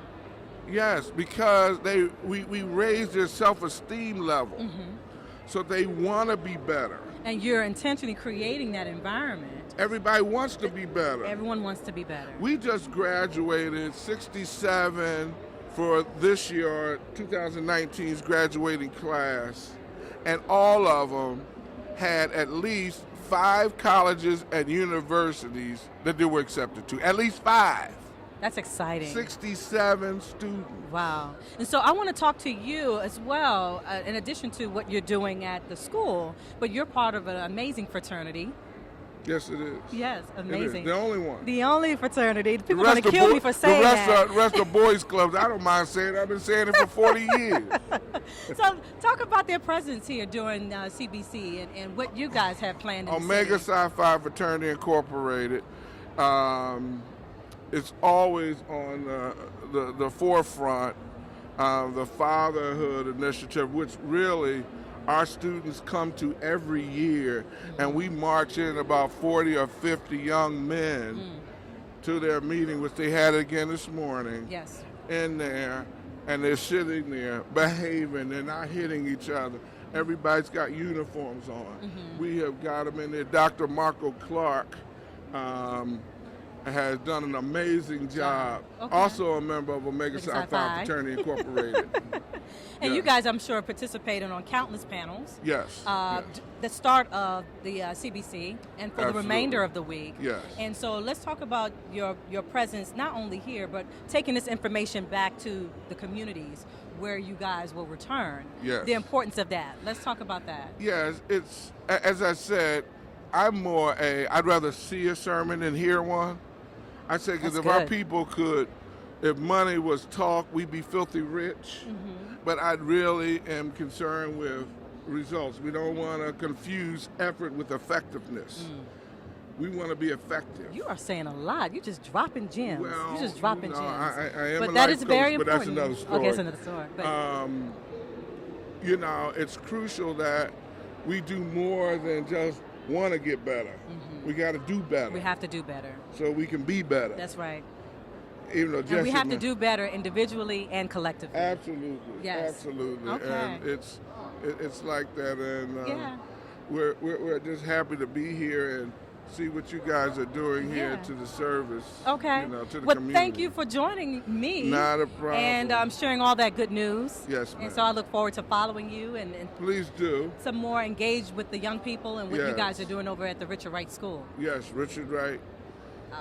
Yes, because we raise their self-esteem level. So they want to be better. And you're intentionally creating that environment. Everybody wants to be better. Everyone wants to be better. We just graduated 67 for this year, 2019's graduating class, and all of them had at least 5 colleges and universities that they were accepted to. At least 5. That's exciting. 67 students. Wow. And so I want to talk to you as well, in addition to what you're doing at the school, but you're part of an amazing fraternity. Yes, it is. Yes, amazing. It is. The only one. The only fraternity. People are going to kill me for saying that. The rest of boys' clubs, I don't mind saying it. I've been saying it for 40 years. So talk about their presence here during CBC and what you guys have planned in Omega Psi Phi Fraternity Incorporated. It's always on the forefront of the fatherhood initiative, which really our students come to every year, and we march in about 40 or 50 young men to their meeting, which they had again this morning. Yes. In there, and they're sitting there behaving, they're not hitting each other. Everybody's got uniforms on. We have got them in there. Dr. Marco Clark has done an amazing job. Okay. Also a member of Omega Psi Phi Fraternity Incorporated. And you guys, I'm sure, participated on countless panels. Yes. The start of the CBC and for the remainder of the week. Yes. And so let's talk about your presence, not only here, but taking this information back to the communities where you guys will return. Yes. The importance of that. Let's talk about that. Yes, it's, as I said, I'd rather see a sermon than hear one. I say, because if our people could, if money was talk, we'd be filthy rich. But I really am concerned with results. We don't want to confuse effort with effectiveness. We want to be effective. You are saying a lot. You're just dropping gems. Well, You're just dropping gems. I am but a that life is coach, very but important. that's another story. Okay, that's another story. But you know, it's crucial that we do more than just want to get better. We got to do better. We have to do better. So we can be better. That's right. Even though and we have to do better individually and collectively. Absolutely. Yes. Absolutely. Okay. And it's like that, and we're just happy to be here and see what you guys are doing here to the service. Okay. You know, to the well, community. thank you for joining me. Not a problem. And sharing all that good news. Yes, ma'am. And so I look forward to following you and please do. Some more engaged with the young people and what you guys are doing over at the Richard Wright School. Yes, Richard Wright.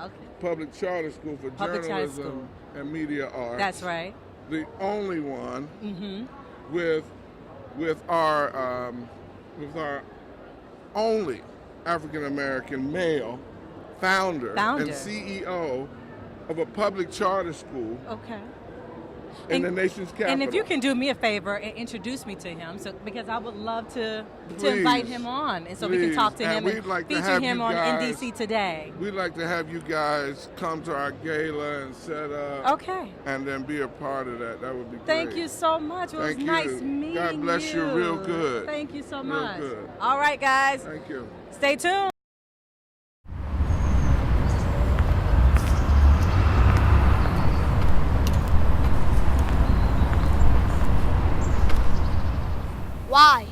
Okay. Public Charter School for Journalism and Media Arts. That's right. The only one with our only African American male founder and CEO of a public charter school. Okay. In the nation's capital. And if you can do me a favor and introduce me to him, because I would love to invite him on, and so we can talk to him and feature him on NDC Today. We'd like to have you guys come to our gala and set up. Okay. And then be a part of that. That would be great. Thank you so much. It was nice meeting you. God bless you real good. Thank you so much. Real good. All right, guys. Thank you. Stay tuned. Why?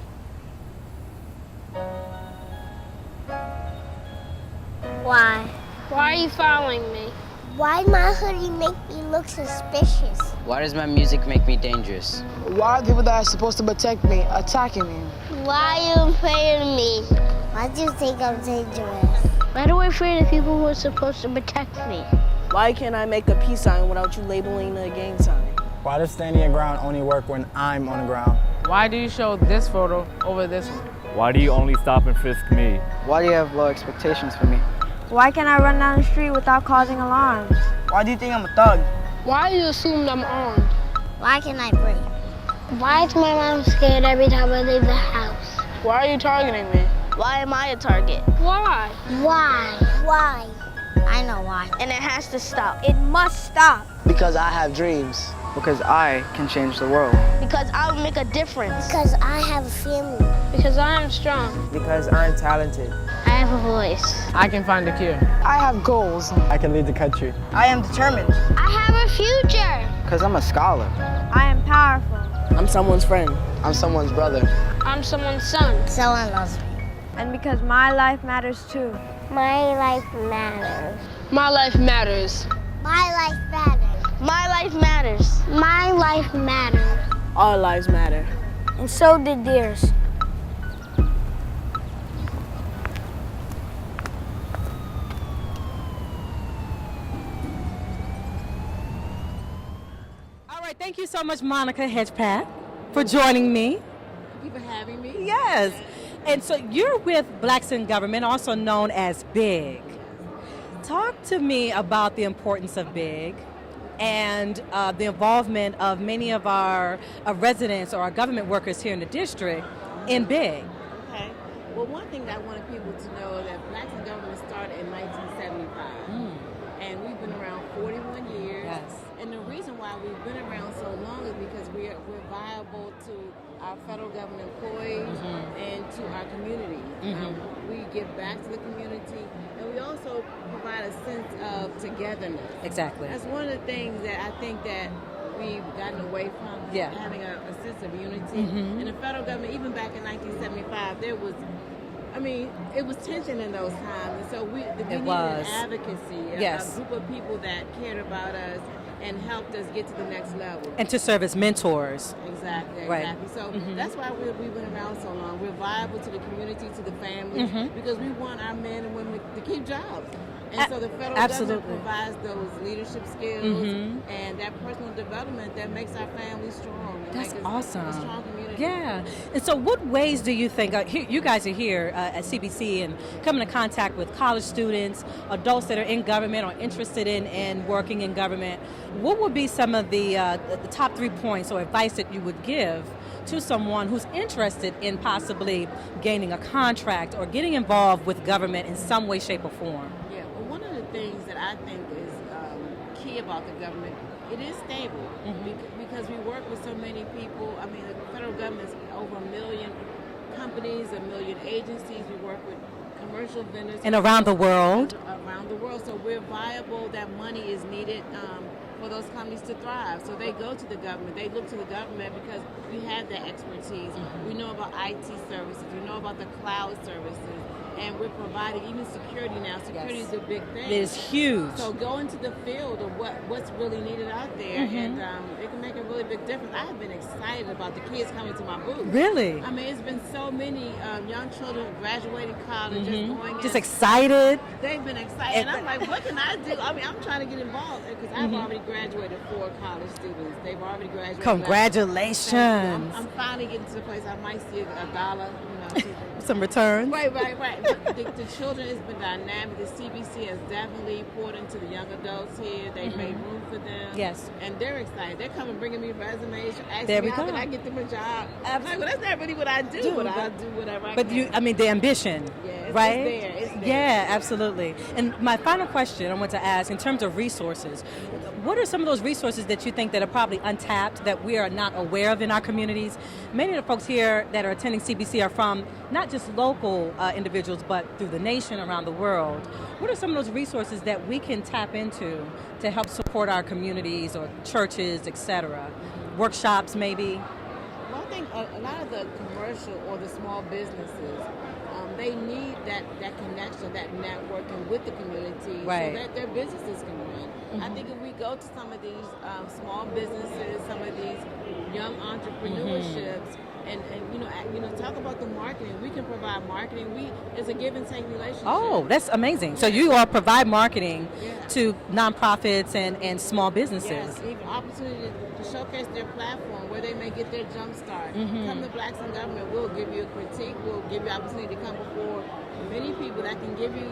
Why? Why are you following me? Why my hoodie make me look suspicious? Why does my music make me dangerous? Why are people that are supposed to protect me attacking me? Why are you afraid of me? Why do you think I'm dangerous? Why do I afraid of people who are supposed to protect me? Why can't I make a peace sign without you labeling the gang sign? Why does standing your ground only work when I'm on the ground? Why do you show this photo over this one? Why do you only stop and frisk me? Why do you have low expectations for me? Why can't I run down the street without causing alarms? Why do you think I'm a thug? Why do you assume I'm armed? Why can I breathe? Why is my mom scared every time I leave the house? Why are you targeting me? Why am I a target? Why? Why? I know why. And it has to stop. It must stop. Because I have dreams. Because I can change the world. Because I will make a difference. Because I have a family. Because I am strong. Because I'm talented. I have a voice. I can find a cure. I have goals. I can lead the country. I am determined. I have a future. Because I'm a scholar. I am powerful. I'm someone's friend. I'm someone's brother. I'm someone's son. Someone loves me. And because my life matters too. My life matters. My life matters. My life matters. My life matters. My life matters. All lives matter. And so did theirs. All right, thank you so much, Monica Hedgepath, for joining me. Thank you for having me. Yes. And so you're with Blacks in Government, also known as BIG. Talk to me about the importance of BIG and the involvement of many of our residents or our government workers here in the district in BIG. Okay. Well, one thing that I wanted people to know that Blacks in Government started in 1975. And we've been around 41 years. Yes. And the reason why we've been around so long is because we're viable to our federal government employees and to our community. We give back to the community, and we also provide a sense of togetherness. Exactly. That's one of the things that I think that we've gotten away from, having a sense of unity. In the federal government, even back in 1975, there was, it was tension in those times. And so we needed an advocacy, a group of people that cared about us and helped us get to the next level. And to serve as mentors. Exactly. Right. So that's why we've been around so long. We're viable to the community, to the families, because we want our men and women to keep jobs. And so the federal government provides those leadership skills and that personal development that makes our families strong. That's awesome. A strong community. Yeah. And so what ways do you think, you guys are here at CBC and come into contact with college students, adults that are in government or interested in working in government. What would be some of the top 3 points or advice that you would give to someone who's interested in possibly gaining a contract or getting involved with government in some way, shape, or form? Yeah, well, one of the things that I think is key about the government, it is stable because we work with so many people. The federal government is over 1 million companies, 1 million agencies. We work with commercial vendors. And around the world. Around the world. So we're viable. That money is needed for those companies to thrive. So they go to the government. They look to the government because we have that expertise. We know about IT services. We know about the cloud services. And we're providing even security now. Security is a big thing. It is huge. So go into the field of what's really needed out there, and it can make a really big difference. I have been excited about the kids coming to my booth. Really? It's been so many young children graduating college, just going in. Just excited. They've been excited. And I'm like, what can I do? I'm trying to get involved because I've already graduated 4 college students. They've already graduated. Congratulations. I'm finally getting to the place I might see $1, some returns. Right. But the children has been dynamic. The CBC has definitely poured into the young adults here. They've made room for them. Yes. And they're excited. They're coming bringing me resumes, asking me how can I get them a job. I'm like, well, that's not really what I do, but I'll do whatever I can. But the ambition, right? It's there. Yeah, absolutely. And my final question I want to ask, in terms of resources, what are some of those resources that you think that are probably untapped, that we are not aware of in our communities? Many of the folks here that are attending CBC are from not just local individuals, but through the nation, around the world. What are some of those resources that we can tap into to help support our communities or churches, etc.? Workshops, maybe? Well, I think a lot of the commercial or the small businesses, they need that connection, that networking with the community so that their businesses can run. I think if we go to some of these small businesses, some of these young entrepreneurships, and talk about the marketing. We can provide marketing. It's a give and take relationship. Oh, that's amazing. So you all provide marketing to nonprofits and small businesses. Yes, even opportunity to showcase their platform where they may get their jump start. Come to Blacks in Government. We'll give you a critique. We'll give you opportunity to come before many people that can give you,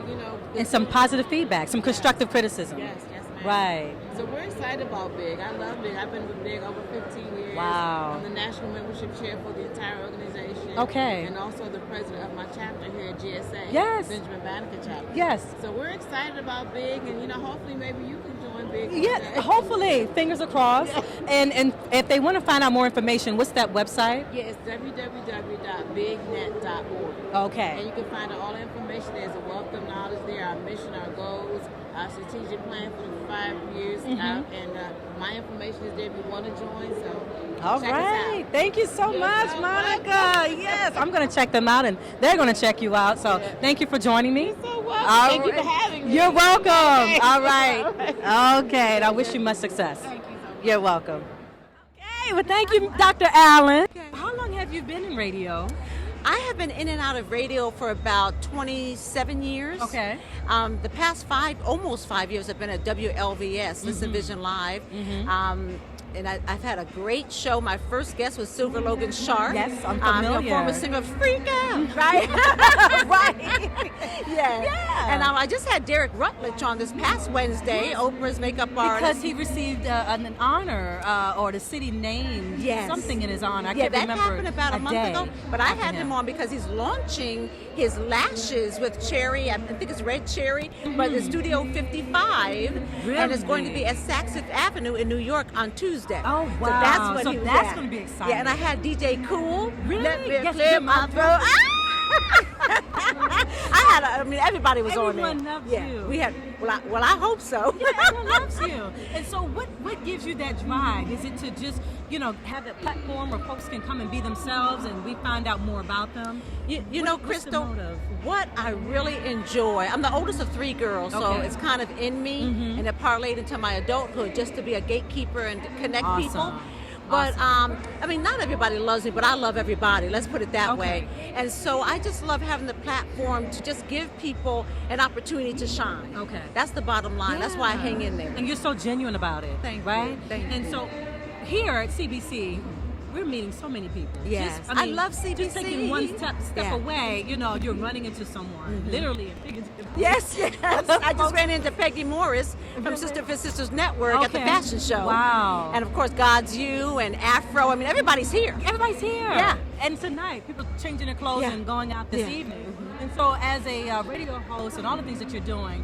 and some positive feedback, some constructive criticism. Yes, ma'am. Right. So we're excited about BIG. I love BIG. I've been with BIG over 15 years. Wow. I'm the national membership chair for the entire organization. Okay. And also the president of my chapter here at GSA. Yes. Benjamin Banneker chapter. Yes. So we're excited about BIG, and hopefully maybe you can join BIG. Yeah, hopefully. Fingers are crossed. And if they want to find out more information, what's that website? Yeah, it's www.bignet.org. Okay. And you can find out all the information. There's a wealth of knowledge there, our mission, our goals, our strategic plan for the 5 years out, and my information is there if you want to join. So all check right, us out. thank you so much, Monica. Yes, I'm going to check them out, and they're going to check you out. So thank you for jojoining me. You're so welcome. Thank you for having me. You're welcome. Okay. All right. Okay, and I wish you much success. Thank you so much. You're welcome. Okay, well, thank you, Dr. Allen. How long have you been in radio? I have been in and out of radio for about 27 years. Okay. The past almost 5 years, I've been at WLVS, Listen Vision Live. And I've had a great show. My first guest was Silver Logan Sharp. Yes, I'm familiar. Former singer of Freak Out, right? Right. Yeah. And I just had Derek Rutledge on this past Wednesday, Oprah's makeup artist. Because he received an honor, or the city named something in his honor. I can't that remember happened about a month ago. But I had him him on because he's launching his lashes with cherry. I think it's red cherry, but it's Studio 55, and it's going to be at Saks Fifth Avenue in New York on Tuesday. Oh, wow. So that's what he was that's at. going to be exciting. Yeah, and I had DJ Cool. Really? Let me Yes, clear my throat. Everybody was on there. Everyone loves you. We had. Well, I hope so. Yeah, everyone loves you. And so, what gives you that drive? Is it to just have that platform where folks can come and be themselves, and we find out more about them? You know, Crystal, what I really enjoy. I'm the oldest of 3 girls, so it's kind of in me, and it parlayed into my adulthood just to be a gatekeeper and to connect people. But not everybody loves me, but I love everybody. Let's put it that way. And so I just love having the platform to just give people an opportunity to shine. Okay, that's the bottom line. That's why I hang in there. And you're so genuine about it. Thank you. Thank and you. so here at CBC, we're meeting so many people. Yes, I love CBC. Just taking one step away, you're running into someone, literally. Yes. I just ran into Peggy Morris from Sister for Sisters Network at the fashion show. Wow. And of course, God's You and Afro. Everybody's here. Everybody's here. Yeah. And tonight, people changing their clothes and going out this evening. And so, as a radio host and all the things that you're doing,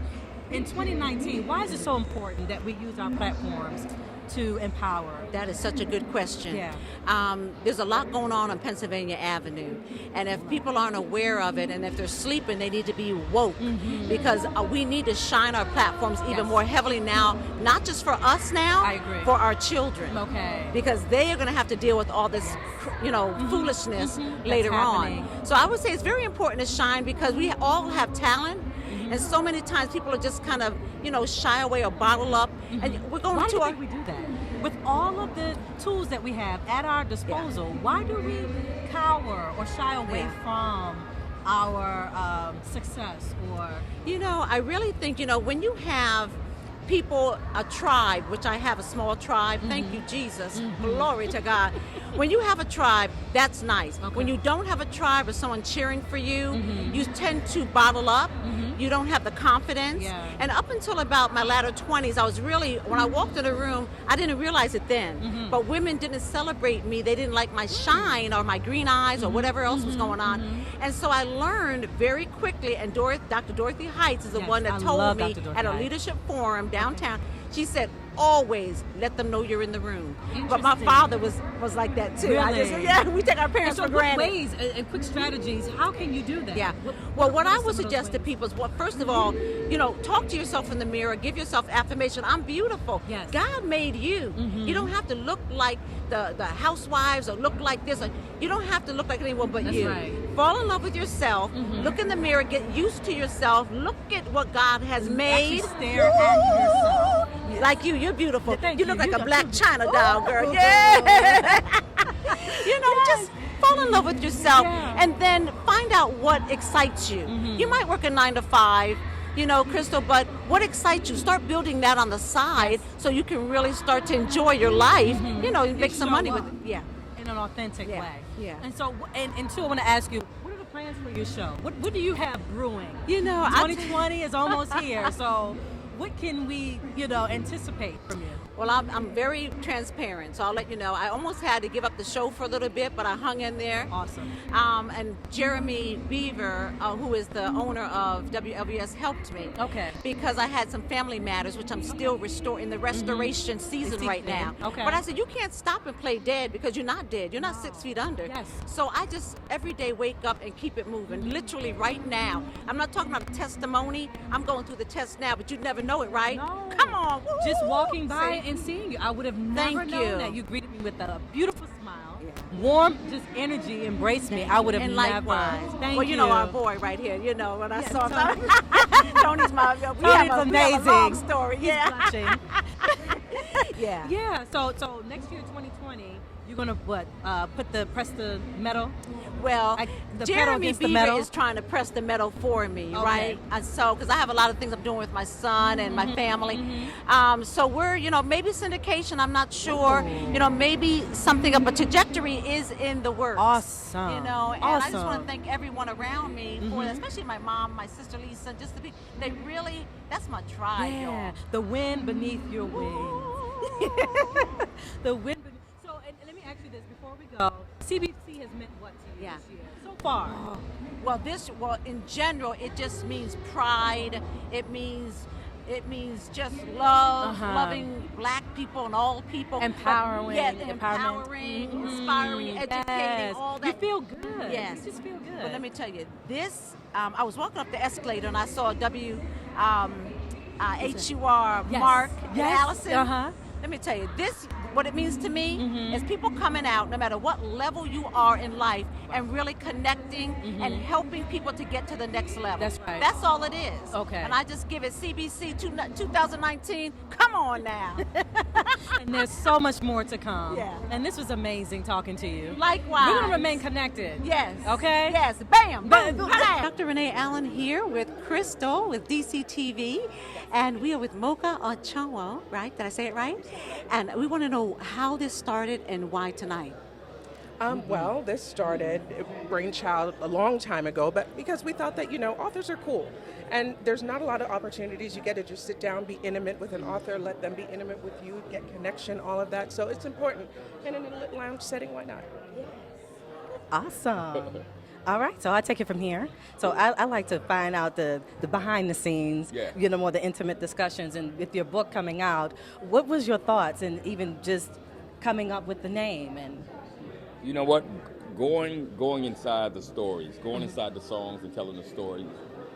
in 2019, why is it so important that we use our platforms to empower? That is such a good question. Yeah. There's a lot going on Pennsylvania Avenue, and if people aren't aware of it, and if they're sleeping, they need to be woke, because we need to shine our platforms even more heavily now, not just for us now, I agree. for our children. Okay. Because they are going to have to deal with all this, foolishness later on. So I would say it's very important to shine because we all have talent. And so many times people are just kind of, shy away or bottle up. And we're going why to do you think we do that? With all of the tools that we have at our disposal, why do we cower or shy away from our success? Or I really think, when you have people, a tribe, which I have a small tribe, thank you, Jesus, glory to God. When you have a tribe, that's nice. When you don't have a tribe or someone cheering for you, you tend to bottle up. You don't have the confidence. And up until about my latter 20s, I was really, when I walked in a room, I didn't realize it then, but women didn't celebrate me. They didn't like my shine or my green eyes or whatever else was going on. And so I learned very quickly, and Dr. Dorothy Heights is the one that told me at a leadership forum downtown, she said, always let them know you're in the room. But my father was like that too. Really? We take our parents for granted. What ways and quick strategies, how can you do that? Yeah. What I would suggest to people is, first of all, talk to yourself in the mirror, give yourself affirmation. I'm beautiful. Yes. God made you. You don't have to look like the housewives or look like this. You don't have to look like anyone but you. Right. Fall in love with yourself. Look in the mirror. Get used to yourself. Look at what God has made. Actually stare at yourself. Like you're beautiful. You look like a black China doll, girl. Yeah. Just fall in love with yourself, and then find out what excites you. You might work a 9 to 5, Crystal, but what excites you? Start building that on the side so you can really start to enjoy your life. Make some money with it. Yeah. In an authentic way. Yeah. And so, and two, I want to ask you, what are the plans for your show? What do you have brewing? 2020 is almost here, so what can we, anticipate from you? Well, I'm very transparent, so I'll let you know. I almost had to give up the show for a little bit, but I hung in there. Awesome. And Jeremy Beaver, who is the owner of WLVS, helped me. Okay. Because I had some family matters, which I'm still in the restoration season right now. Okay. But I said, you can't stop and play dead because you're not dead. You're not 6 feet under. Yes. So I just every day wake up and keep it moving. Literally right now. I'm not talking about a testimony. I'm going through the test now, but you never even know it, right? No. Come on. Woo-hoo. Just walking by and seeing you, I would have never known that. You greeted me with a beautiful smile, warm, just energy, embraced me. I would have and never. Likewise. Thank well, you. you know our boy right here. You know when I saw Tony. Tony's my. We Tony's have amazing. a long story. He's Yeah. blushing. Yeah. Yeah. So next year, 2020, you're gonna press the metal. Well, the pedal Jeremy against the Beaver metal? is trying to press the metal for me, Okay. right? And so, because I have a lot of things I'm doing with my son and my family. So we're, maybe syndication, I'm not sure. Maybe something of a trajectory is in the works. Awesome. And I just want to thank everyone around me for that, especially my mom, my sister Lisa, just the people. They really, that's my tribe, y'all. The wind beneath your wings. The wind beneath. So, and let me ask you this before we go. CBC has meant what to you this year so far? Well, in general, it just means pride. It means just love, loving Black people and all people. Empowering. Empowering, inspiring, educating, all that. You feel good. Yes. You just feel good. But let me tell you, this, I was walking up the escalator and I saw a HUR Mark and Allison. Let me tell you, this, what it means to me is people coming out, no matter what level you are in life, and really connecting and helping people to get to the next level. That's right. That's all it is. Okay. And I just give it CBC 2019. Come on now. And there's so much more to come. Yeah. And this was amazing talking to you. Likewise. We're going to remain connected. Yes. Okay? Yes. Bam. Boom. Boom. Dr. Renee Allen here with Crystal with DCTV. And we are with Mocha Ochoa, right? Did I say it right? And we want to know how this started and why tonight. Well, this started brainchild a long time ago, but because we thought that, authors are cool. And there's not a lot of opportunities. You get to just sit down, be intimate with an author, let them be intimate with you, get connection, all of that. So it's important. And in a little lounge setting, why not? Awesome. All right, so I take it from here. So I like to find out the behind the scenes, more the intimate discussions. And with your book coming out, what was your thoughts and even just coming up with the name? And you know what? Going inside the stories, going inside the songs and telling the story,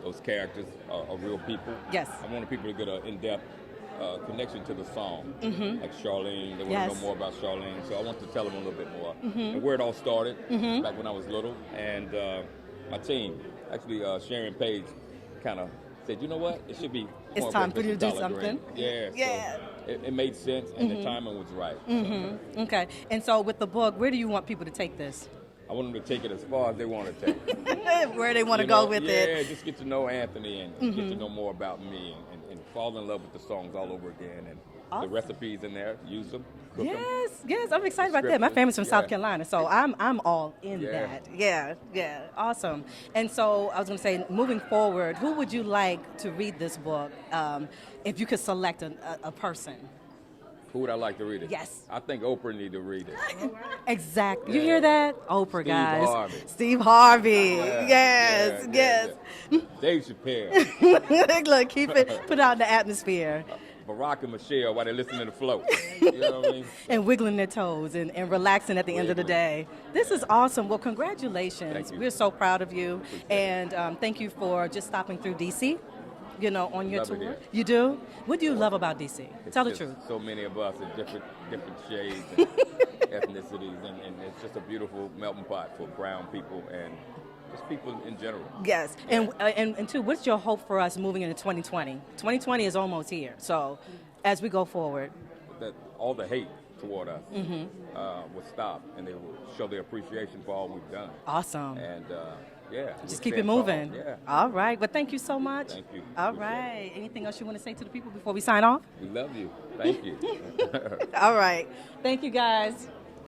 those characters are real people. Yes. I wanted people to get an in-depth connection to the song. Like Charlene, they want to know more about Charlene, so I want to tell them a little bit more. And where it all started, back when I was little. And my team, actually Sharon Page, kind of said, you know what, it should be it's time for you to do something. Yeah. So it made sense, and the timing was right. Okay, and so with the book, where do you want people to take this? I want them to take it as far as they want to take it. Where they want to go with it. Yeah, just get to know Anthony and get to know more about me and fall in love with the songs all over again. And the recipes in there, use them, cook them. Yes, I'm excited about that. My family's from South Carolina, so I'm all in that. Yeah, awesome. And so I was going to say, moving forward, who would you like to read this book if you could select a person? Who would I like to read it? Yes. I think Oprah need to read it. Exactly. You hear that? Oprah, guys. Steve Harvey. Yes. Dave Chappelle. Look, put out in the atmosphere. Barack and Michelle while they're listening to Float. You know what I mean? And wiggling their toes and relaxing at the end of the day. This is awesome. Well, congratulations. Thank you. We're so proud of you. And thank you for just stopping through D.C., on your tour. You do? What do you love about D.C.? Tell the truth. So many of us in different shades and ethnicities, and it's just a beautiful melting pot for brown people and just people in general. Yes, and two, what's your hope for us moving into 2020? 2020 is almost here, so as we go forward. That all the hate toward us will stop, and they will show their appreciation for all we've done. Awesome. And just keep it moving. Yeah. All right, but thank you so much. Thank you. All right. Anything else you want to say to the people before we sign off? We love you. Thank you. All right. Thank you, guys.